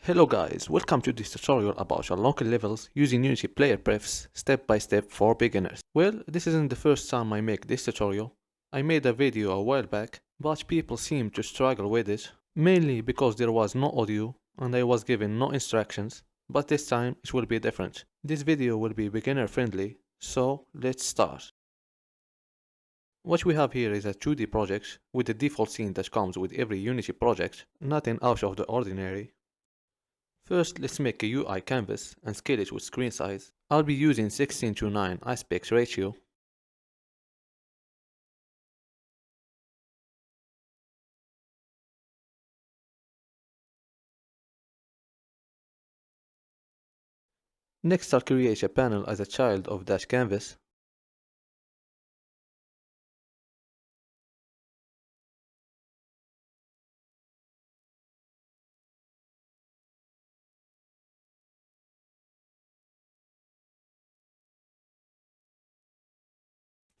Hello guys, welcome to this tutorial about unlocking levels using Unity PlayerPrefs step by step for beginners. Well, this isn't the first time I make this tutorial. I made a video a while back, but people seem to struggle with it, mainly because there was no audio and I was given no instructions, but this time it will be different. This video will be beginner friendly, so let's start. What we have here is a 2D project with the default scene that comes with every Unity project, nothing out of the ordinary. First, let's make a UI canvas and scale it with screen size. I'll be using 16:9 aspect ratio. Next, I'll create a panel as a child of that canvas.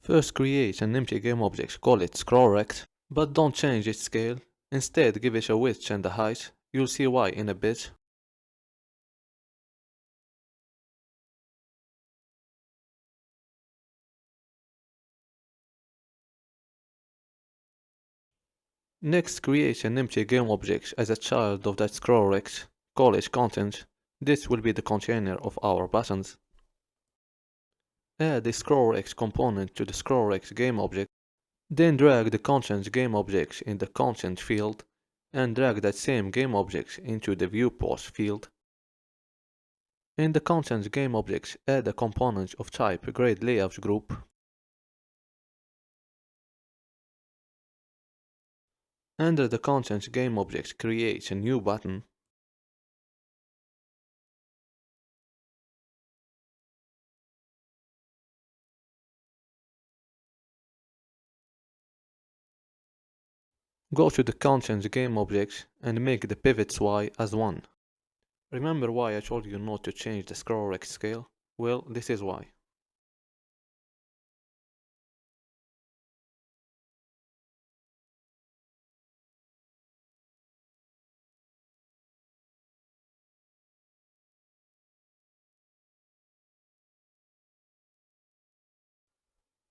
First, create an empty game object, call it scrollRect, but don't change its scale. Instead, give it a width and a height. You'll see why in a bit. Next, create an empty game object as a child of that scrollRect, call it content. This will be the container of our buttons. Add the scrollRect component to the scrollRect game object. Then drag the content game object in the content field and drag that same game object into the viewport field. In the content game object, add a component of type grade layout group. Under the content game object, create a new button. Go to the content game object and make the pivots Y as 1. Remember why I told you not to change the scrollRect scale? Well, this is why.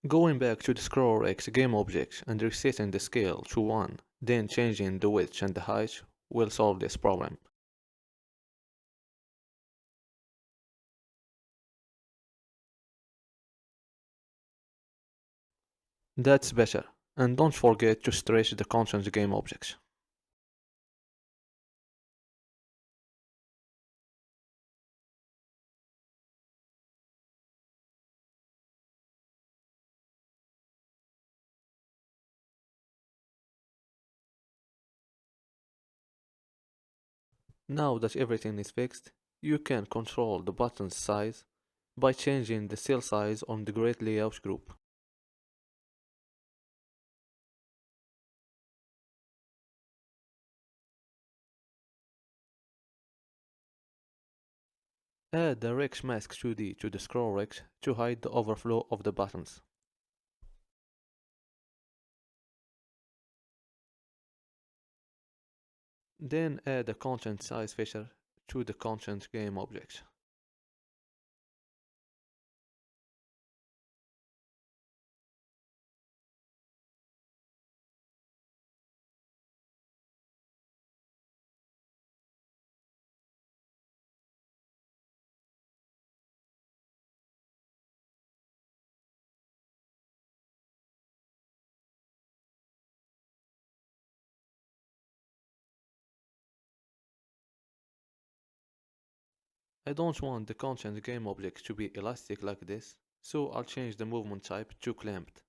Going back to the scrollRect game object and resetting the scale to 1, then changing the width and the height will solve this problem. That's better, and don't forget to stretch the content game object. Now that everything is fixed, you can control the button's size by changing the cell size on the grid layout group. Add the Rex Mask 2D to the scrollRect to hide the overflow of the buttons. Then add a content size feature to the content game object. I don't want the content game object to be elastic like this, so I'll change the movement type to clamped.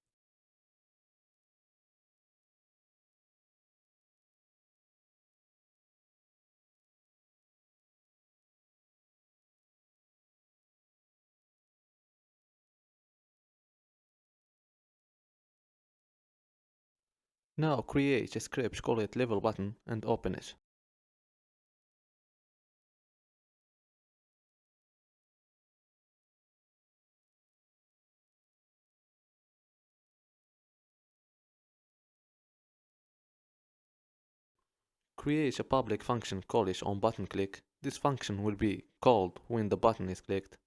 Now create a script, call it level button and open it. Create a public function, call it on button click. This function will be called when the button is clicked.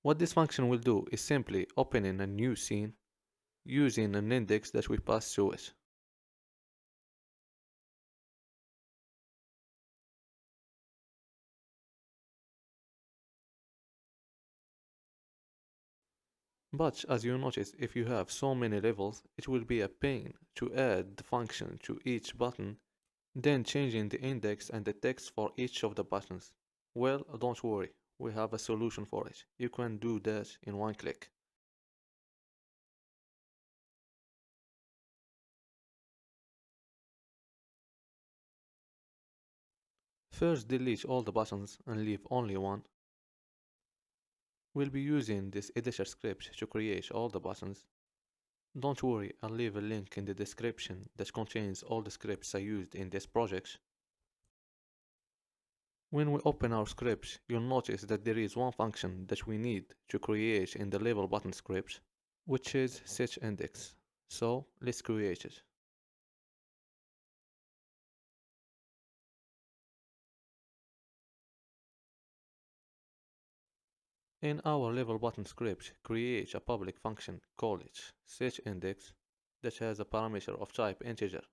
What this function will do is simply opening a new scene using an index that we pass through it. But as you notice, if you have so many levels, it will be a pain to add the function to each button, then changing the index and the text for each of the buttons. Well, don't worry, we have a solution for it. You can do that in one click. First, delete all the buttons and leave only one. We'll be using this editor script to create all the buttons. Don't worry, I'll leave a link in the description that contains all the scripts I used in this project. When we open our script, you'll notice that there is one function that we need to create in the level button script, which is setIndex. So let's create it. In our level button script, create a public function, call it setIndex, that has a parameter of type integer.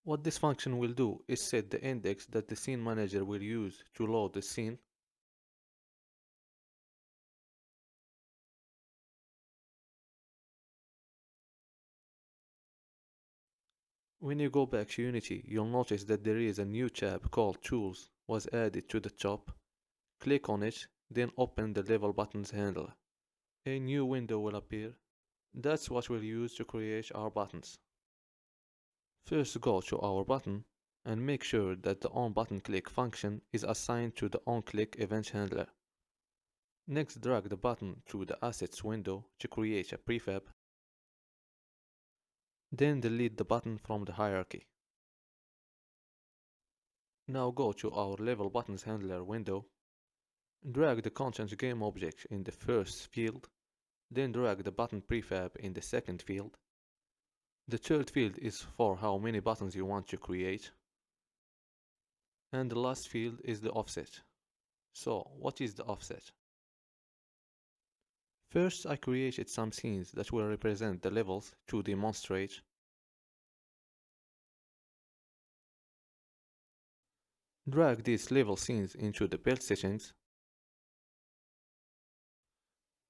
What this function will do is set the index that the scene manager will use to load the scene. When you go back to Unity, you'll notice that there is a new tab called Tools was added to the top. Click on it, then open the level buttons handler. A new window will appear. That's what we'll use to create our buttons. First go to our button and make sure that the onButtonClick function is assigned to the onClick event handler. Next, drag the button to the Assets window to create a prefab. Then delete the button from the hierarchy. Now go to our Level Buttons Handler window. Drag the Content Game object in the first field, then drag the button prefab in the second field. The third field is for how many buttons you want to create. And the last field is the offset. So, what is the offset? First, I created some scenes that will represent the levels to demonstrate. Drag these level scenes into the build settings.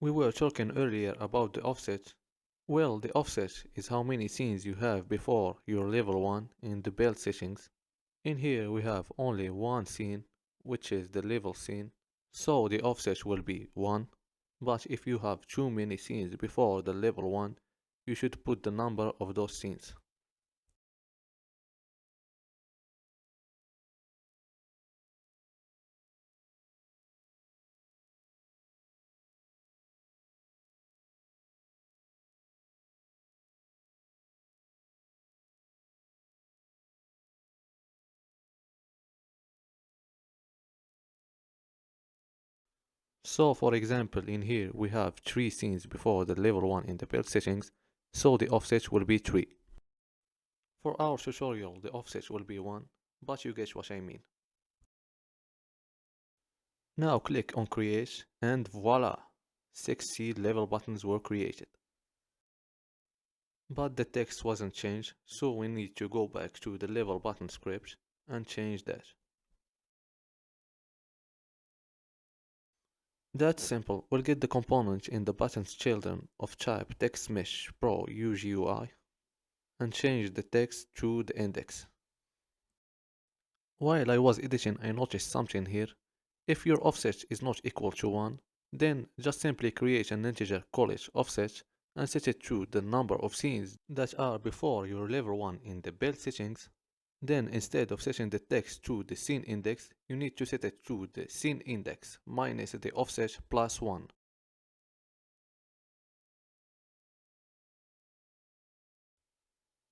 We were talking earlier about the offset. Well, the offset is how many scenes you have before your level 1 in the build settings. In here we have only one scene, which is the level scene, so the offset will be 1. But if you have too many scenes before the level 1, you should put the number of those scenes. So for example, in here we have 3 scenes before the level 1 in the build settings, so the offset will be 3. For our tutorial the offset will be 1, but you get what I mean. Now click on create and voila! 6 seed level buttons were created. But the text wasn't changed, so we need to go back to the level button script and change that. That's simple. We'll get the component in the buttons children of type text mesh pro UGUI and change the text to the index. While I was editing, I noticed something here. If your offset is not equal to 1, then just simply create an integer, call it offset, and set it to the number of scenes that are before your level 1 in the build settings. Then instead of setting the text to the scene index, you need to set it to the scene index minus the offset plus 1.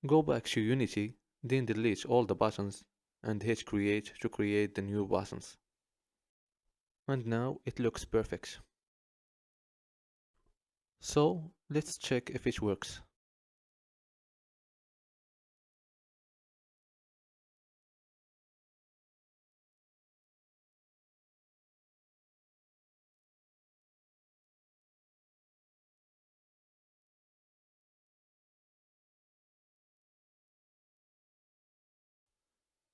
Go back to Unity, then delete all the buttons and hit create to create the new buttons. And now it looks perfect. So let's check if it works.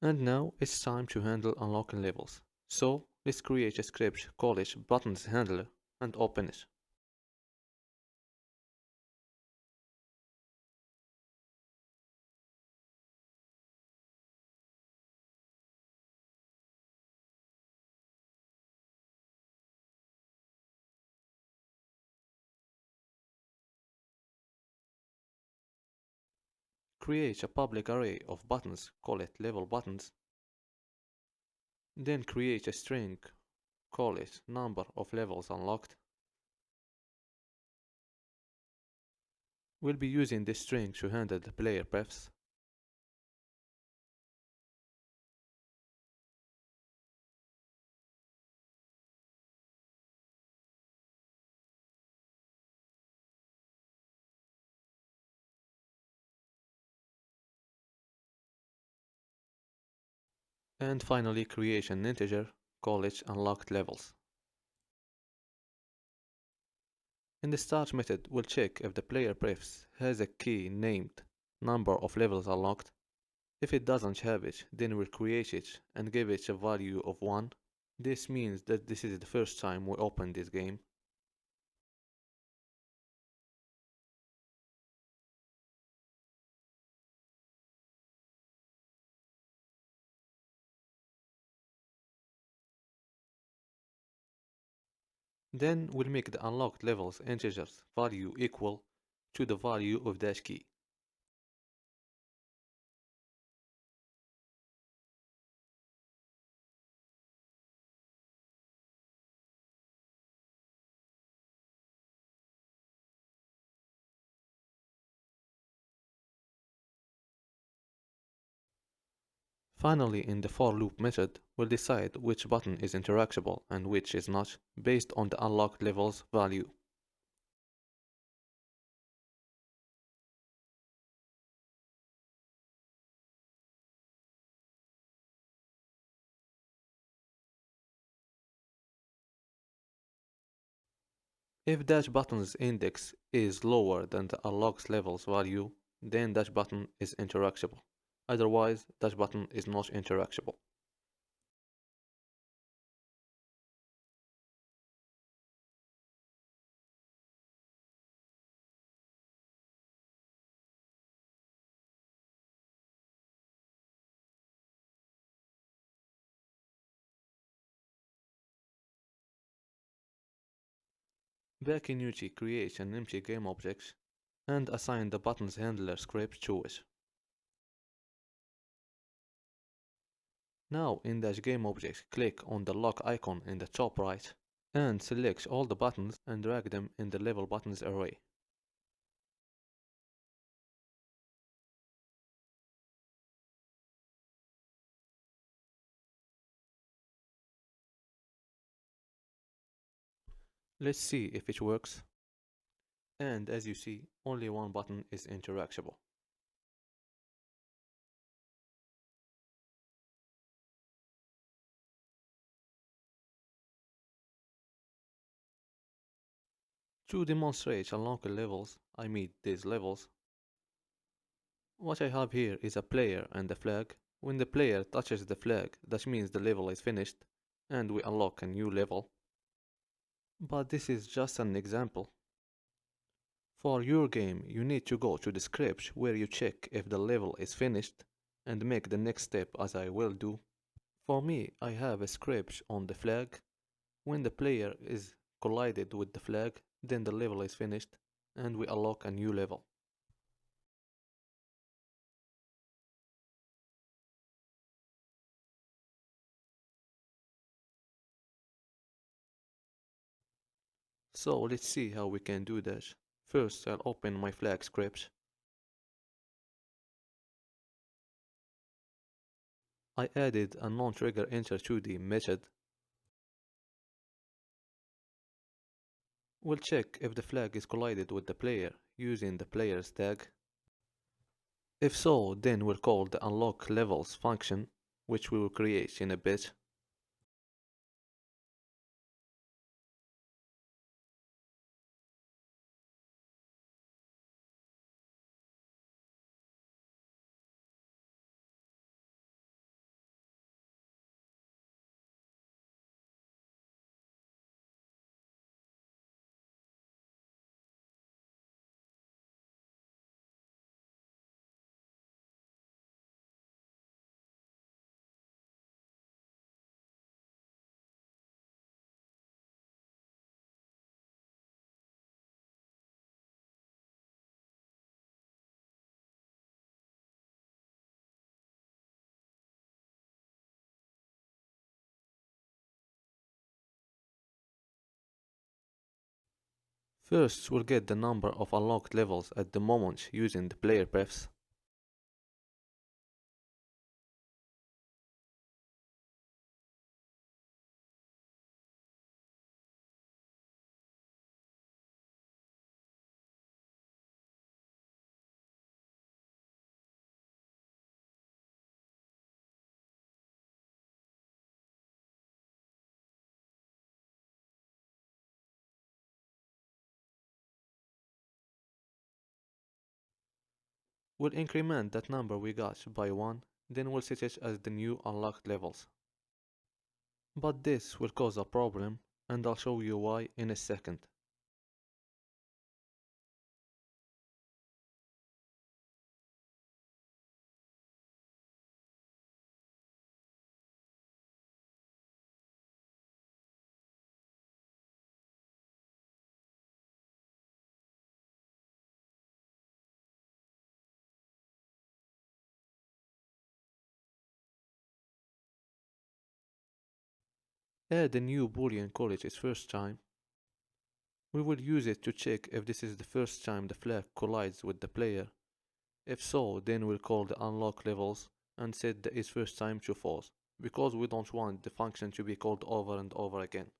And now it's time to handle unlocking levels. So let's create a script, call it buttons handler, and open it. Create a public array of buttons, call it level buttons. Then create a string, call it number of levels unlocked. We'll be using this string to handle the PlayerPrefs. And finally create an integer, call it unlocked levels. In the start method, we'll check if the PlayerPrefs has a key named number of levels unlocked. If it doesn't have it, then we'll create it and give it a value of 1. This means that this is the first time we open this game. Then we'll make the unlocked levels integers value equal to the value of dash key. Finally, in the for loop method, we'll decide which button is interactable and which is not, based on the unlocked levels value. If dash button's index is lower than the unlocked levels value, then dash button is interactable. Otherwise, dash button is not interactable. Back in Unity, create an empty game object and assign the buttons handler script to it. Now in dash game object, click on the lock icon in the top right and select all the buttons and drag them in the level buttons array. Let's see if it works. And as you see, only one button is interactable. To demonstrate unlocked levels, I mean these levels, what I have here is a player and a flag. When the player touches the flag, that means the level is finished and we unlock a new level. But this is just an example. For your game, you need to go to the script where you check if the level is finished and make the next step as I will do. For me, I have a script on the flag. When the player is collided with the flag, then the level is finished and we unlock a new level. So let's see how we can do that. First, I'll open my flag script. I added a non-trigger enter 2D method. We'll check if the flag is collided with the player using the player's tag. If so, then we'll call the unlock levels function, which we will create in a bit. First, we'll get the number of unlocked levels at the moment using the PlayerPrefs. We'll increment that number we got by 1, then we'll set it as the new unlocked levels. But this will cause a problem, and I'll show you why in a second. Add a new boolean call it its first time. We will use it to check if this is the first time the flag collides with the player. If so, then we'll call the unlock levels and set the is first time to false, because we don't want the function to be called over and over again.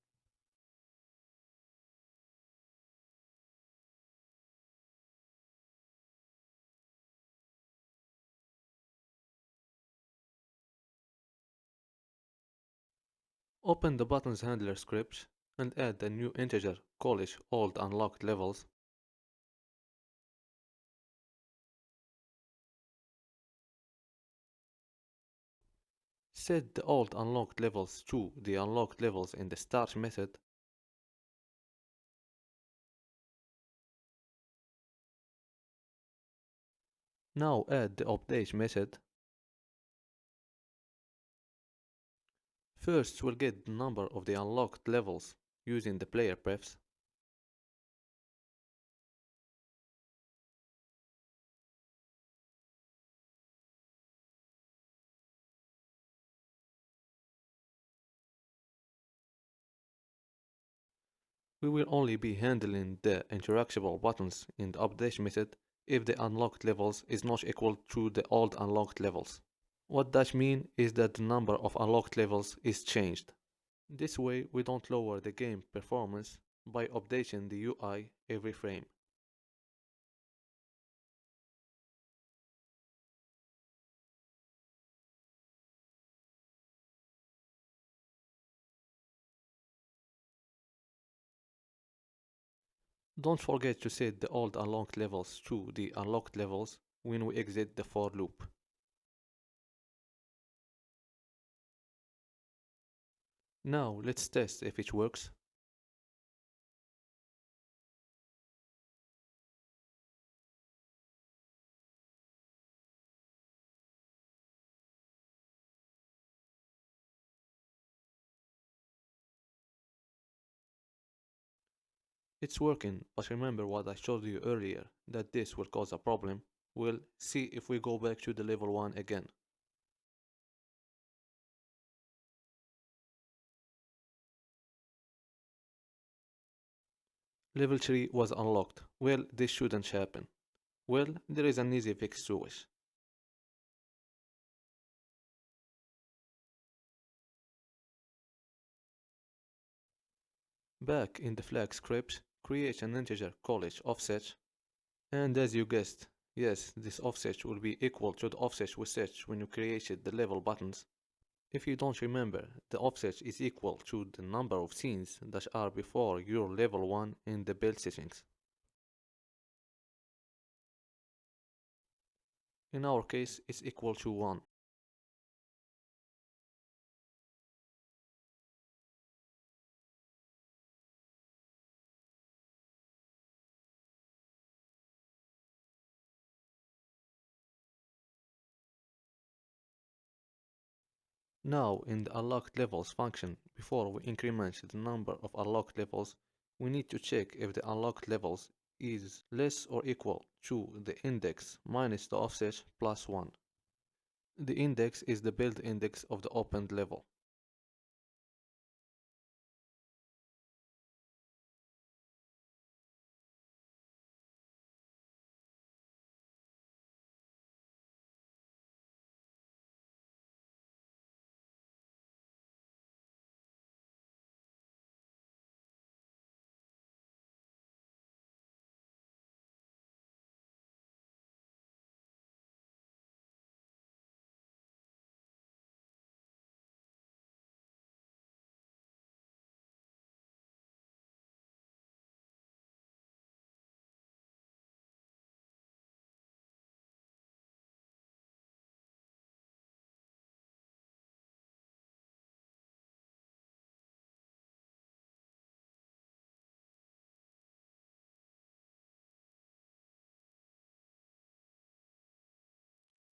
Open the buttons handler script and add a new integer, call it old unlocked levels. Set the old unlocked levels to the unlocked levels in the start method. Now add the update method. First we'll get the number of the unlocked levels using the PlayerPrefs. We will only be handling the interactable buttons in the update method if the unlocked levels is not equal to the old unlocked levels. What that means is that the number of unlocked levels is changed. This way we don't lower the game performance by updating the UI every frame. Don't forget to set the old unlocked levels to the unlocked levels when we exit the for loop. Now let's test if it works. It's working, but remember what I showed you earlier, that this will cause a problem. We'll see if we go back to the level 1 again. Level 3 was unlocked. Well, this shouldn't happen. Well, there is an easy fix to it. Back in the flag script, create an integer call it offset, and as you guessed, yes, this offset will be equal to the offset we set when you created the level buttons. If you don't remember, the offset is equal to the number of scenes that are before your level 1 in the build settings. In our case, it's equal to 1. Now in the unlocked levels function, before we increment the number of unlocked levels, we need to check if the unlocked levels is less or equal to the index minus the offset plus 1. The index is the build index of the opened level.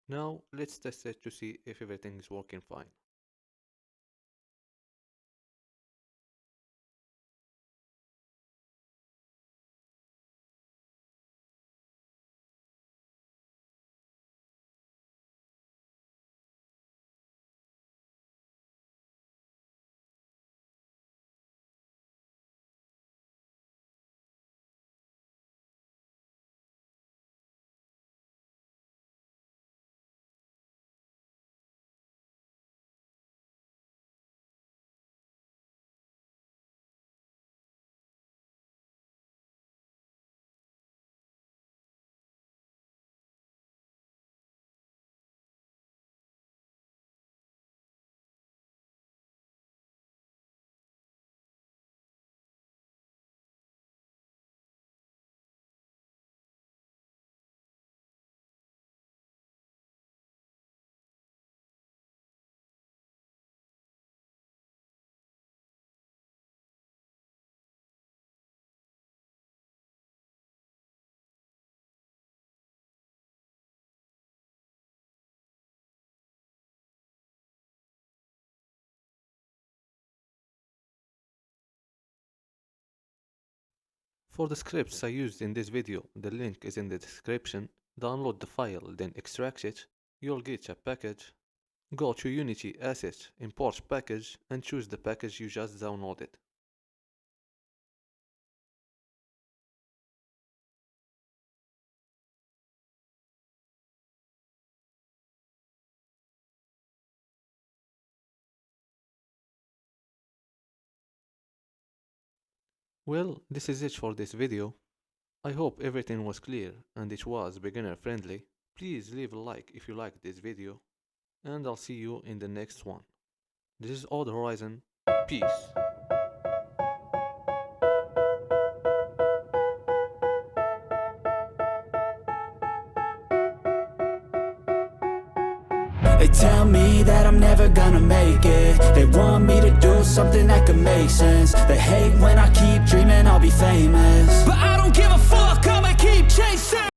Now let's test it to see if everything is working fine. For the scripts I used in this video, the link is in the description. Download the file, then extract it. You'll get a package. Go to Unity Assets, Import Package, and choose the package you just downloaded. Well, this is it for this video. I hope everything was clear and it was beginner friendly. Please leave a like if you liked this video, and I'll see you in the next one. This is OdHorizon. Peace. They tell me that I'm never gonna make it. They want me to do something that could make sense. They hate when I keep dreaming I'll be famous, but I